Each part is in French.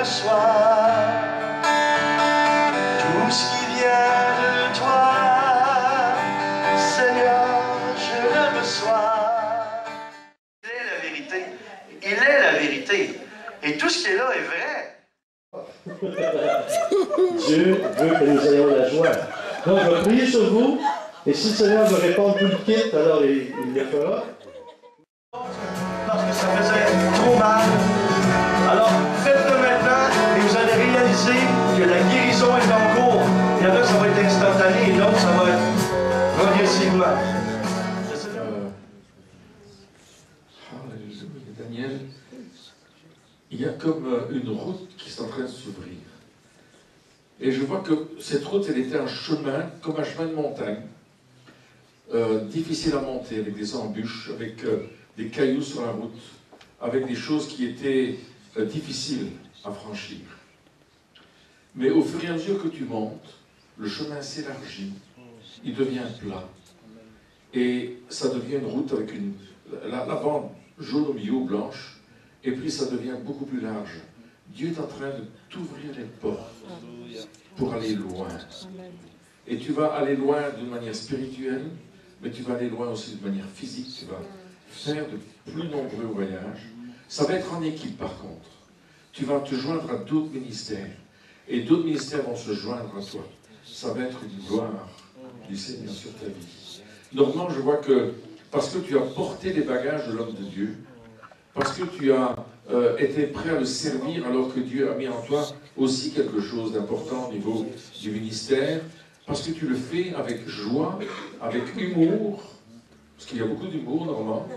reçois tout ce qui vient de toi. Seigneur, je le reçois. Il est la vérité. Il est la vérité. Et tout ce qui est là est vrai. Dieu veut que nous ayons la joie. Donc, je vais prier sur vous, et si le Seigneur veut répondre tout le kit, alors il le fera. Parce que ça faisait trop mal. Alors, faites-le maintenant, et vous allez réaliser que la guérison est en cours. Il y en a, ça va être instantané, et d'autres, ça va être progressivement. Daniel, il y a comme une route qui est en train de s'ouvrir. Et je vois que cette route, elle était un chemin, comme un chemin de montagne, difficile à monter, avec des embûches, avec des cailloux sur la route, avec des choses qui étaient difficiles à franchir. Mais au fur et à mesure que tu montes, le chemin s'élargit, il devient plat. Et ça devient une route avec la bande jaune au milieu, blanche, et puis ça devient beaucoup plus large. Dieu est en train de t'ouvrir les portes pour aller loin. Et tu vas aller loin d'une manière spirituelle, mais tu vas aller loin aussi de manière physique. Tu vas faire de plus nombreux voyages. Ça va être en équipe par contre. Tu vas te joindre à d'autres ministères. Et d'autres ministères vont se joindre à toi. Ça va être une gloire du Seigneur sur ta vie. Normalement, je vois que parce que tu as porté les bagages de l'homme de Dieu, parce que tu as été prêt à le servir alors que Dieu a mis en toi aussi quelque chose d'important au niveau du ministère, parce que tu le fais avec joie, avec humour, parce qu'il y a beaucoup d'humour normalement,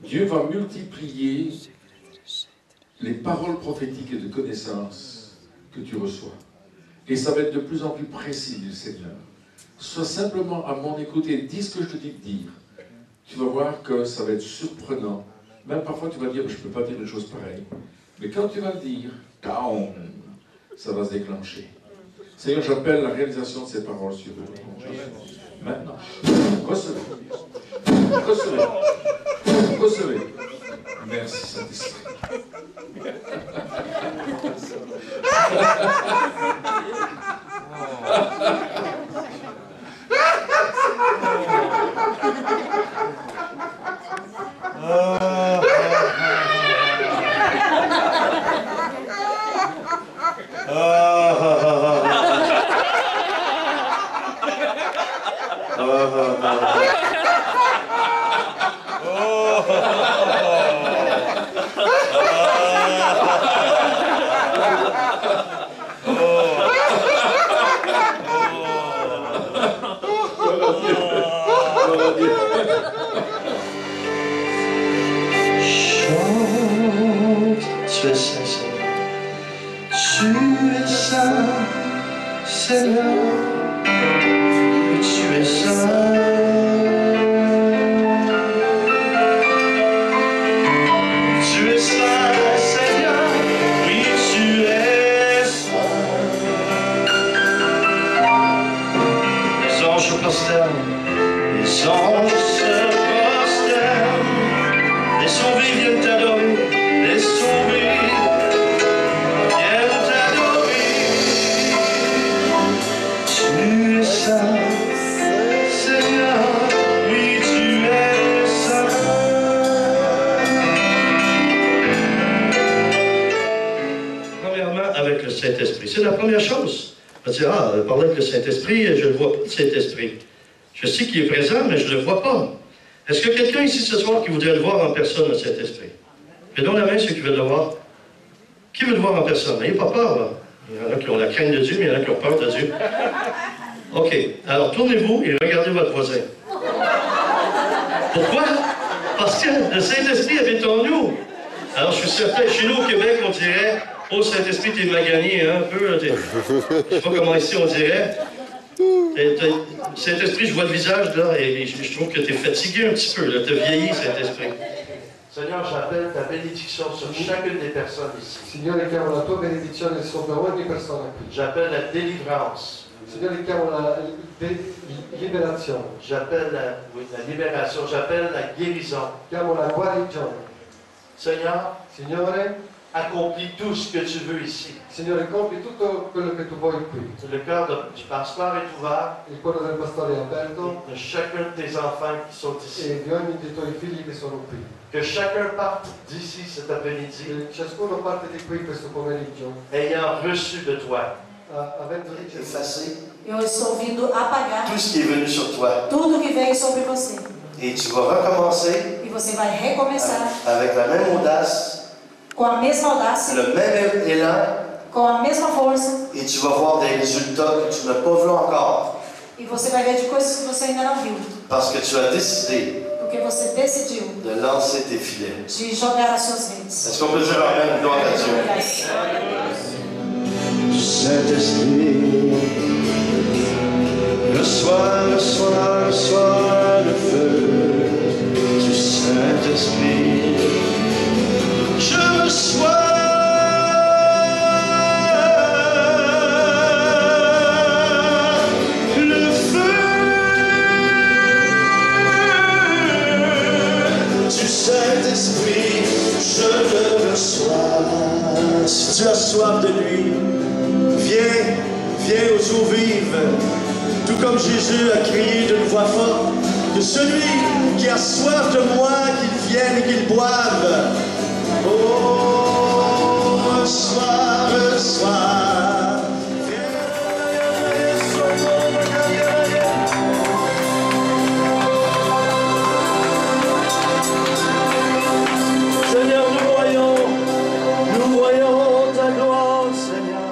Dieu va multiplier les paroles prophétiques et de connaissances que tu reçois. Et ça va être de plus en plus précis du Seigneur. Sois simplement à mon écoute et dis ce que je te dis de dire. Tu vas voir que ça va être surprenant. Même parfois tu vas dire, je ne peux pas dire une chose pareille. Mais quand tu vas le dire, ça va se déclencher. Seigneur, j'appelle la réalisation de ces paroles sur eux. Maintenant, recevez. Recevez. Recevez. Merci, Saint-Esprit. Tu es saint, Seigneur. Tu es saint, Seigneur. Tu es saint. Tu es saint, Seigneur. Oui, tu es saint. Les anges se prosternent. Les anges se prosternent. Les sauvés viennent t'adorer. Les sauvés viennent t'adorer. Tu es saint, Seigneur, oui tu es saint. Premièrement, avec le Saint-Esprit. C'est la première chose. On va dire, parler avec le Saint-Esprit, je ne vois pas le Saint-Esprit. Je sais qu'il est présent, mais je ne le vois pas. Est-ce que quelqu'un ici ce soir qui voudrait le voir en personne, le Saint-Esprit? Fais donc la main ceux qui veulent le voir. Qui veut le voir en personne? N'ayez pas peur, là. Il y en a qui ont la crainte de Dieu, mais il y en a qui ont peur de Dieu. OK. Alors, tournez-vous et regardez votre voisin. Pourquoi? Parce que le Saint-Esprit habite en nous. Alors, je suis certain, chez nous au Québec, on dirait, oh, Saint-Esprit, t'es magané, hein, un peu. Je ne sais pas comment ici on dirait. Saint-Esprit, je vois le visage, là, et je trouve que tu es fatigué un petit peu, là. Tu as vieilli, Saint-Esprit. Seigneur, j'appelle ta bénédiction sur chacune des personnes ici. Signore, chiamo la tua benedizione sopra ogni persona qui. J'appelle la délivrance. Signore, chiamo la liberazione. J'appelle la libération. J'appelle la guérison. Chiamo la guarigione. Seigneur, Signore, accomplis tout ce que tu veux ici. Signore, compi tutto quello che tu vuoi qui. Le cœur du pasteur est ouvert. Il cuore del pastore è aperto De chacun de tes enfants qui sont ici. e di ogni dei tuoi figli che sono qui. Que chacun parte d'ici cet après-midi, E ciascuno parte di qui questo pomeriggio, ayant reçu de toi avendo ricevuto effacer Eu estou vindo apagar tout ce qui est venu sur toi. tudo que veio sobre você. Et tu vas recommencer E você vai recomeçar avec la même audace, com a mesma audácia, le même élan, com a mesma força. et tu vas voir des résultats que tu n'as pas vus encore. E você vai ver de coisas que você ainda não viu. Parce que tu as décidé Porque você decidiu de lancer tes filets. de jogar as suas redes. Est-ce qu'on peut dire Amen? Gloire à Dieu. Saint-Esprit, reçois, reçois, reçois le feu du Saint-Esprit. Je reçois le feu du Saint-Esprit, je le reçois. Si tu as soif de lui, viens aux eaux vives, tout comme Jésus a crié d'une voix forte, que celui qui a soif de moi, qu'il vienne et qu'il boive. Oh, reçois, reçois. Seigneur, nous voyons ta gloire, Seigneur.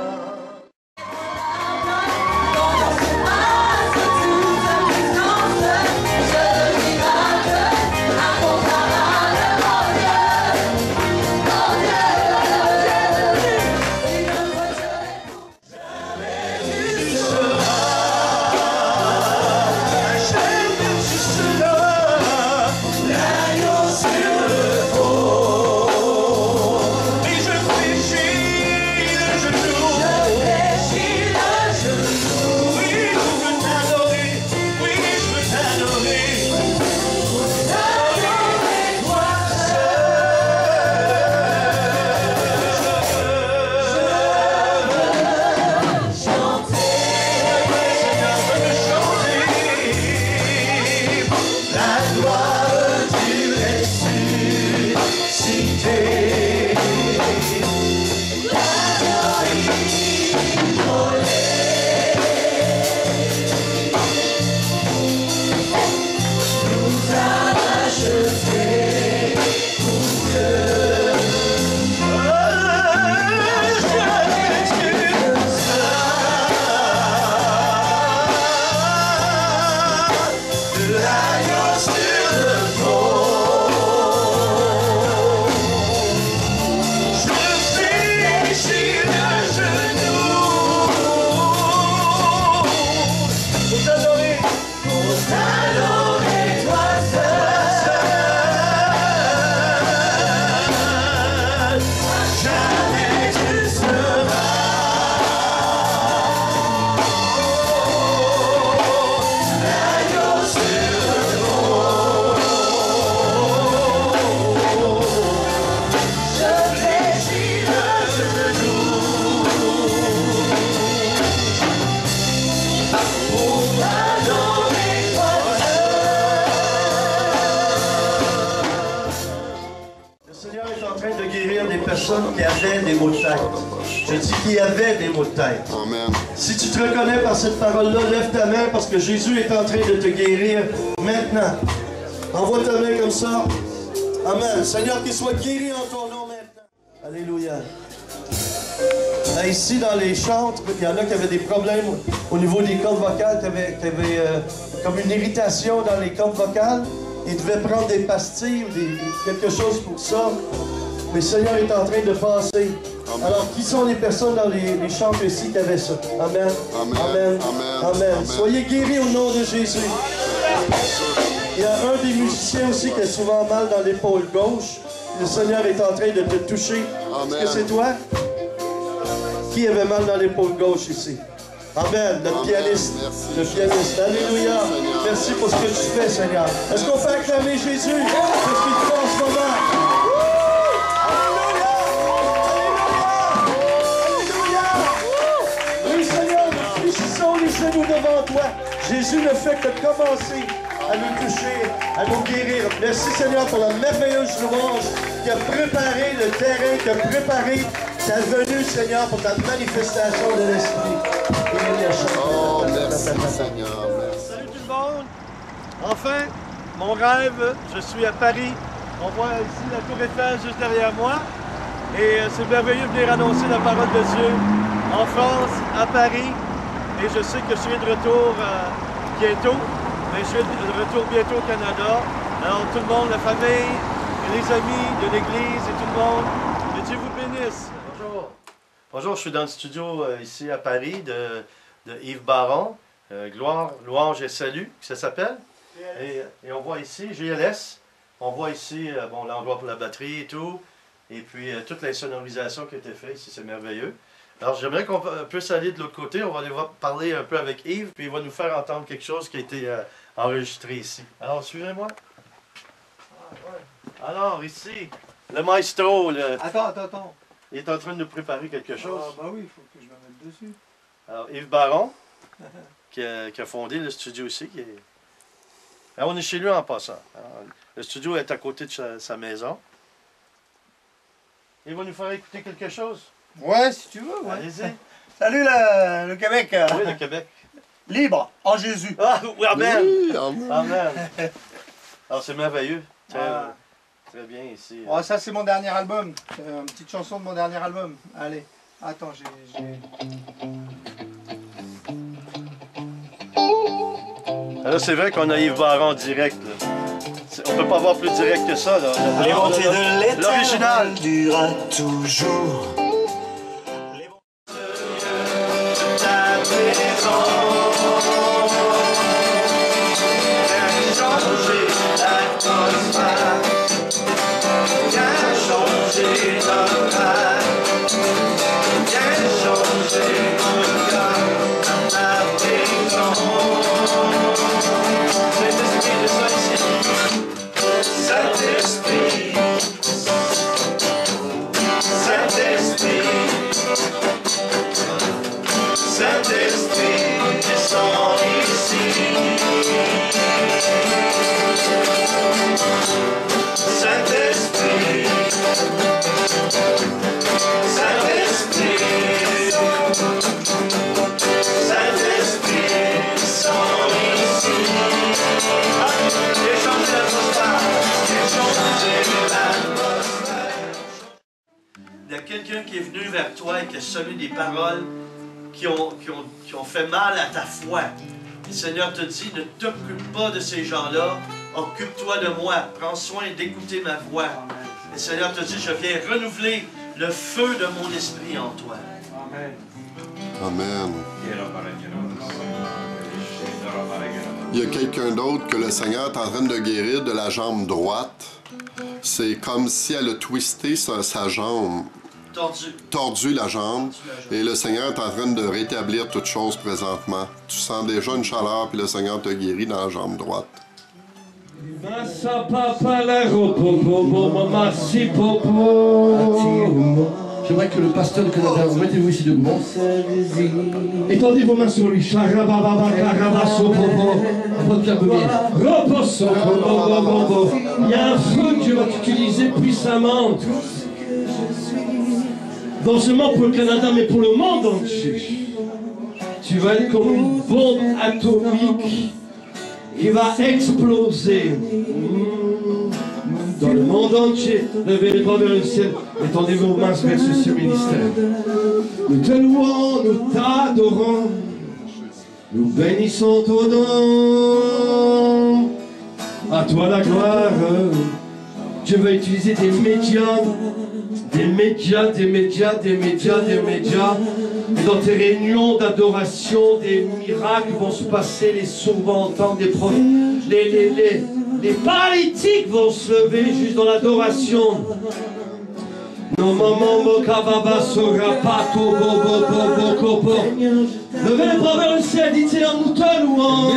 Qui avaient des maux de tête. Je dis qu'il y avait des maux de tête. Amen. Si tu te reconnais par cette parole-là, lève ta main parce que Jésus est en train de te guérir maintenant. Envoie ta main comme ça. Amen. Seigneur, qu'il soit guéri en ton nom maintenant. Alléluia. Là, ici, dans les chantres, il y en a qui avaient des problèmes au niveau des cordes vocales, qui avaient comme une irritation dans les cordes vocales. Ils devaient prendre des pastilles ou quelque chose pour ça. Mais le Seigneur est en train de passer. Amen. Alors, qui sont les personnes dans les chants ici qui avaient ça? Amen. Amen. Amen. Amen. Amen. Amen. Soyez guéris au nom de Jésus. Il y a un des musiciens aussi qui a souvent mal dans l'épaule gauche. Le Seigneur est en train de te toucher. Est-ce que c'est toi? Qui avait mal dans l'épaule gauche ici? Amen. Notre pianiste. Merci. Le pianiste. Alléluia. Merci, Merci pour ce que tu fais, Seigneur. Est-ce qu'on peut acclamer Jésus pour ce qu'il fait en ce moment? Alléluia. Jésus ne fait que commencer à nous toucher, à nous guérir. Merci Seigneur pour la merveilleuse louange qui a préparé le terrain, qui a préparé ta venue, Seigneur, pour ta manifestation de l'Esprit. Oh, merci Seigneur. Merci. Salut tout le monde. Enfin, mon rêve, je suis à Paris. On voit ici la tour Eiffel juste derrière moi. Et c'est merveilleux de venir annoncer la parole de Dieu en France, à Paris. Et je sais que je serai de retour bientôt. Mais je serai de retour bientôt au Canada. Alors tout le monde, la famille, et les amis de l'Église et tout le monde, que Dieu vous bénisse. Bonjour. Bonjour, je suis dans le studio ici à Paris de Yves Baron. Gloire, louange et salut, ça s'appelle. Et on voit ici GLS. On voit ici bon, l'endroit pour la batterie et tout. Et puis toute l'insonorisation qui a été faite ici, c'est merveilleux. Alors j'aimerais qu'on puisse aller de l'autre côté. On va aller parler un peu avec Yves. Puis il va nous faire entendre quelque chose qui a été enregistré ici. Alors suivez-moi. Alors ici, le maestro. Attends. Il est en train de nous préparer quelque chose. Ah bah oui, il faut que je me mette dessus. Alors Yves Baron, qui a fondé le studio ici. Alors, on est chez lui en passant. Alors, le studio est à côté de sa maison. Il va nous faire écouter quelque chose. Ouais, si tu veux. Ouais. Allez-y. Salut le Québec. Oui, le Québec. Libre en Jésus. Ah, oui, amen. Oui, amen. Amen. Alors, c'est merveilleux. Ah. Très bien ici. Oh, ça, c'est mon dernier album. Une petite chanson de mon dernier album. Allez. Attends, j'ai... Là, c'est vrai qu'on a Yves Baron en direct. Là. On peut pas voir plus direct que ça. Les bontés de l'éternel l'original durera toujours. Il y a quelqu'un qui est venu vers toi et qui a semé des paroles qui ont fait mal à ta foi. Le Seigneur te dit, ne t'occupe pas de ces gens-là, occupe-toi de moi, prends soin d'écouter ma voix. Le Seigneur te dit, je viens renouveler le feu de mon esprit en toi. Amen. Amen. Il y a quelqu'un d'autre que le Seigneur est en train de guérir de la jambe droite. C'est comme si elle a twisté sa jambe. Tordu la jambe. Et le Seigneur est en train de rétablir toutes choses présentement. Tu sens déjà une chaleur, puis le Seigneur te guérit dans la jambe droite. J'aimerais que le pasteur du Canada, mettez-vous ici debout. Étendez vos mains sur lui. Il y a un feu que Dieu va t'utiliser puissamment. Non seulement pour le Canada, mais pour le monde entier. Tu vas être comme une bombe atomique qui va exploser. Dans le monde entier, levez les bras vers le ciel, étendez vos mains vers ce ministère. Nous te louons, nous t'adorons, nous bénissons ton nom. À toi la gloire. Dieu va utiliser des médias. Et dans tes réunions d'adoration, des miracles vont se passer, les sourds vont entendre, les paralytiques vont se lever juste dans l'adoration. Levez les bras vers le ciel, dites Seigneur, nous te louons.